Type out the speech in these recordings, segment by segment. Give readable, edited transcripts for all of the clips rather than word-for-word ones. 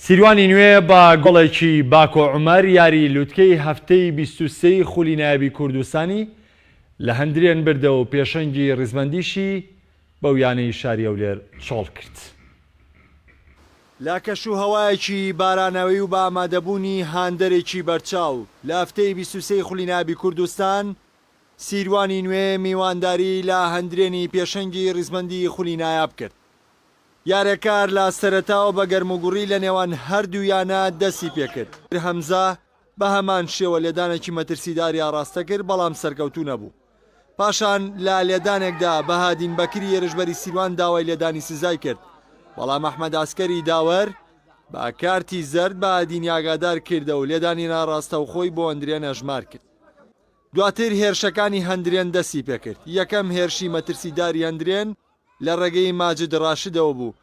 سیروانی نوێ بە گۆڵێکی باکۆ عومەر یاری لوتکەی هەفتەی 23 خولی نایبی کوردستانی لە هەندرێن بردەوە و پێشەنگی ڕیزبەندیشی بەو یانەی شاری ئەولێر چۆڵ کرد. لاکەش و هەوایەکی بارانەوەی و بە ئامادەبوونی هاندەرێکی بەرچاو لە هەفتەی 23 خولی نایبی کوردستان سیروانی نوێ میوانداری لە هەندرێنی پێشەنگی ڕیزبەندی خولی نایاب کرد. یارەکار لە سەرەتاوە بە گەرموگوڕی لە نێوان هەردوویانە دەستی پێکرد. هەمزە بە هەمان شێوە لێدانێکی مەترسیداری ئاڕاستە کرد بەڵام سەرکەوتوو نەبوو. پاشان لە لێدانێکدا بەهادین بەکری ێرشبەری سیروان داوای لێدانی سزای کرد، بەڵام ئەحمەد ئاسکەری داوەر بە کارتی زەرد بەهادینی ئاگادار کردە و لێدانی ناڕاستە و خۆی بۆ هەندرێن هەژمار کرد. دواتر هێرشەکانی هەندرێن دەستی پێکرد. یەکەم هێرشی مەترسیداری هەندرێن لە ڕێگەی ماجد ڕاشدەوە بوو،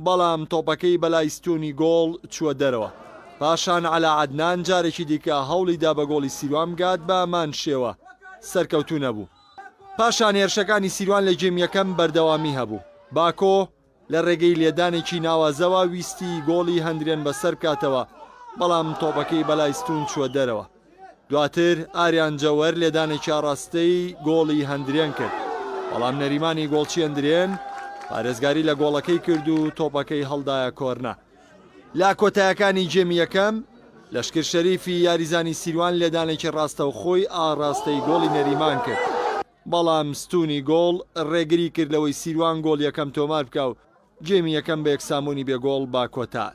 بەڵام تۆپەکەی بەلای ستونی گۆڵ چووە دەرەوە. پاشان عەلا عەدنان جارێکی دیکە هەوڵیدا بە گۆڵی سیروان بگات بە ئەمان شێوە سەرکەوتوو نەبوو. پاشان هێرشەکانی سیروان لە گێم یەکەم بەردەوامی هەبوو. باکۆ لە ڕێگەی لێدانێکی ناوازەوە ویستی گۆڵی هەندرێن بەسەر بکاتەوە، بەڵام تۆپەکەی بەلای ستون چووە دەرەوە. دواتر ئاریان جەوەر لێدانێکی ئاڕاستەی گۆڵی هەندرێن کرد، بەڵام نەریمانی گۆڵچی هەندرێن پارێزگاری لە گۆڵەکەی کرد و تۆپەکەی هەڵدایە کۆرنە. لا کۆتایەکانی گێمی یەکەم لەشکر شەریفی یاریزانی سیروان لێدانێکی ڕاستەوخۆی ئاڕاستەی گۆڵی نەریمان کرد، بەڵام ستونی گۆڵ ڕێگری کرد لەوەی سیروان گۆڵ یەکەم تۆمار بکە و گێمی یەکەم بە یەکسامونی بێگۆڵ با کۆتا.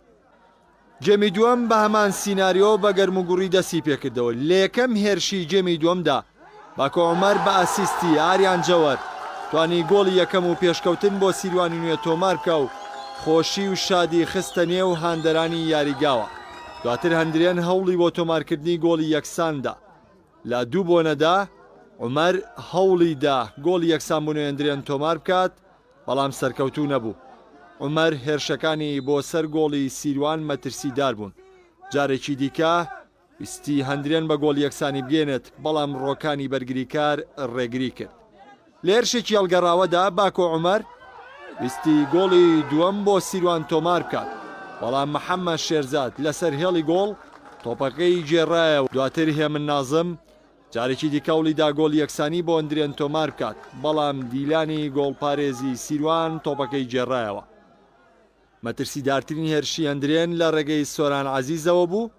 گێمی دووەم بە هەمان سیناریۆ بە گەرموگوڕی دەستی پێکردەوە. لە یەکەم هێرشی گێمی دووەمدا باکۆ عومەر بە ئاسیستی ئاریان جەوەر توانی گۆڵی یەکەم و پێشکەوتن بۆ سیروانی نوێ تۆمار بکە و خۆشی و شادی خستە نێو هاندەرانی یاریگاوە. دواتر هەندرێن هەوڵی بۆ تۆمارکردنی گۆڵی یەکساندا. لە 2-0 عومەر هەوڵیدا گۆڵی یەکسان بوونەوەی هەندرێن تۆمار بکات، بەڵام سەرکەوتوو نەبوو. عومەر هێرشەکانی بۆ سەر گۆڵی سیروان مەترسیدار بوون. جارێکی دیکە ویستی هەندرێن بە گۆڵ یەکسانی بگێنێت، بەڵام ڕۆکانی بەرگریکار ڕێگری کرد. لە هێرشێکی هەڵگەڕاوەدا باکۆ عومەر ویستی گۆڵی دووەم بۆ سیروان تۆمار بکات، بەڵام محەممەد شێرزاد لەسەر هێڵی گۆڵ تۆپەکەی گێڕایە و دواتر هێمن نازم جارێکی دیکەوڵیدا گۆڵ یەکسانی بۆ هەندرێن تۆمار بکات، بەڵام دیلانی گۆڵپارێزی سیروان تۆپەکەی گێڕایەوە. مەترسیدارترین هێرشی هەندرێن لە ڕێگەی سۆران عەزیزەوە بوو،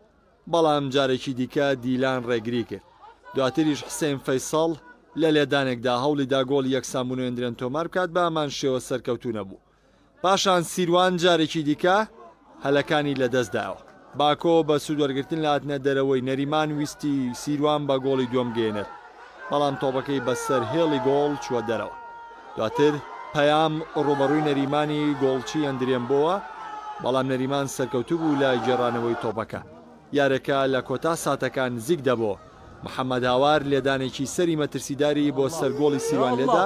بەڵام جارێکی دیکە دیلان ڕێگری کرد. دواتریش حسێن فەیساڵ لە لێدانێکدا هەوڵیدا گۆڵ یەکسان بوونەوەی هەندرێن تۆمار بکات، بە ئەمان شێوە سەرکەوتوو نەبوو. پاشان سیروان جارێکی دیکە هەلەکانی لەدەستداوە. باکۆ بە سوودوەرگرتن لە هاتنە دەرەوەی نەریمان ویستی سیروان بە گۆڵی دووەم گێنێت، بەڵام تۆپەکەی بەسەر هێڵی گۆڵ چووە دەرەوە. دواتر پەیام ڕوبەڕووی نەریمانی گۆڵچی هەندرێن بۆوە، بەڵام نەریمان سەرکەوتوو بوو لای گێڕانەوەی تۆپەکە. یارەکە لە کۆتا ساتەکان نزیک دەبۆ. محەممەد هاوار لێدانێکی سەری مەترسیداری بۆ سەرگۆڵی سیروان لێدا،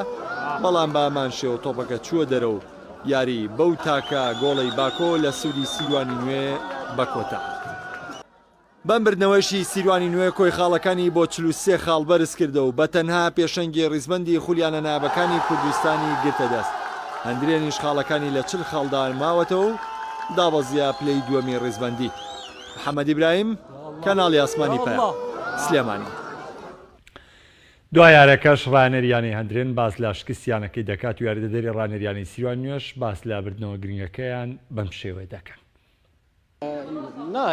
بەڵام بە ئەمان شێوە تۆپەکە چووە دەرەوە. یاری بەو تاکە گۆڵی باکۆ لە سوودی سیروانی نوێ بە کۆتا. بەمبردنەوەیشی سیروانی نوێ کۆی خاڵەکانی بۆ 43 خاڵ بەرز کردەوە و بە تەنها پێشەنگی ڕیزبەندی خولیانە نابەکانی کوردستانی گرتە دەست. هەندرێنیش خاڵەکانی لە 40 خاڵدان ماوەتەوە و دابەزیا پلەی دووەمی ڕیزبەندی. محەممەد ئیبراهیم، کەناڵی ئاسمانی پەیام، سلێمانی. دوای یارەکەش ڕانەریانی هەندرێن باس لە شکستیانەکەی دەکات و یاریدەدەری ڕانەریانی سیروان نوێش باس لە بردنەوە گرنگەکەیان بەم شێوەیە دەکەن.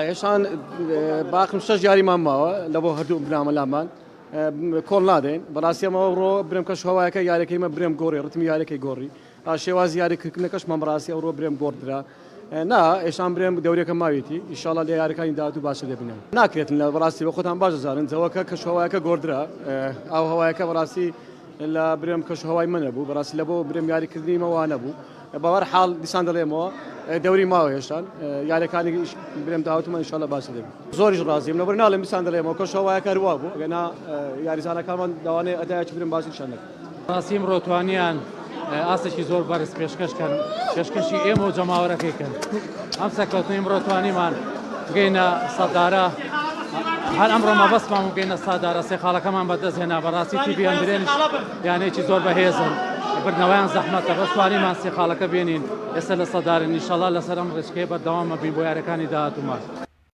ئێشان باقم 6 یاریمان ماوە لە بۆ هەردوو بنامە لامان کۆڵ نادەین. بەڕاستیەمەوە ڕۆ برم کەش هەوایەکە یاریەکەیمە برێم گۆڕی ڕتمی یاریەکەی گۆڕی شێواز یاریکردنەکەشمان بەڕاستی ئەوڕۆ برێم گۆڕدرا. ئێشان برێم دەورێکە ماوێتی ئیشاڵا لە یاریەکانی داهاتوو باشە دەبینێن. ناکرێتن لە بەڕاستی بە خۆتان باش دەزانن جەوەکە کەش هەوایەکە گۆڕدرا. ئەو هەوایەکە بەڕاستی لە برێم کەش هەوای منە بوو، بەڕاستی لە بۆ برێم یاریکردنیمەوە نەبوو. بەوەر حاڵ دیسان دەڵێمەوە دەوری ماوە هێشتان یاریەکانی برێم داهاتوومە ئیشاڵا باشە دەبین. زۆریش ڕازیم لەبەر ناڵێم دیسان دەڵێمەوە کەش هەوایەکە ڕوا بوو، گەنا یاریزانەکانمان داوانێ ئەدایەکی برێم باشی شان دەکەن. ڕاستیم ڕۆتوانیان ئاستێکی زۆر بەرز پێشکەشکەن، پێشکەشی ئێمە و جەماوەرەکەیکەن. ئەم سەرکەوتنی ڕۆتوانیمان بگەینە سەددارە، هەر ئەمڕۆ مەبەستمان بگەینە سەددارە، سێ خاڵەکەمان بەدەست هێنا. بەڕاستی تیڤی هەندرێنیش یانەیەکی زۆر بەهێزن، بردنەوەیان زەحمەتە بەس توانیمان سێ خاڵەکە بێنین ئێستا لە سەدارن ئینشەڵا لەسەر ئەم ڕێچکەیە بەردەوامە بین بۆ یاریەکانی داهاتوومان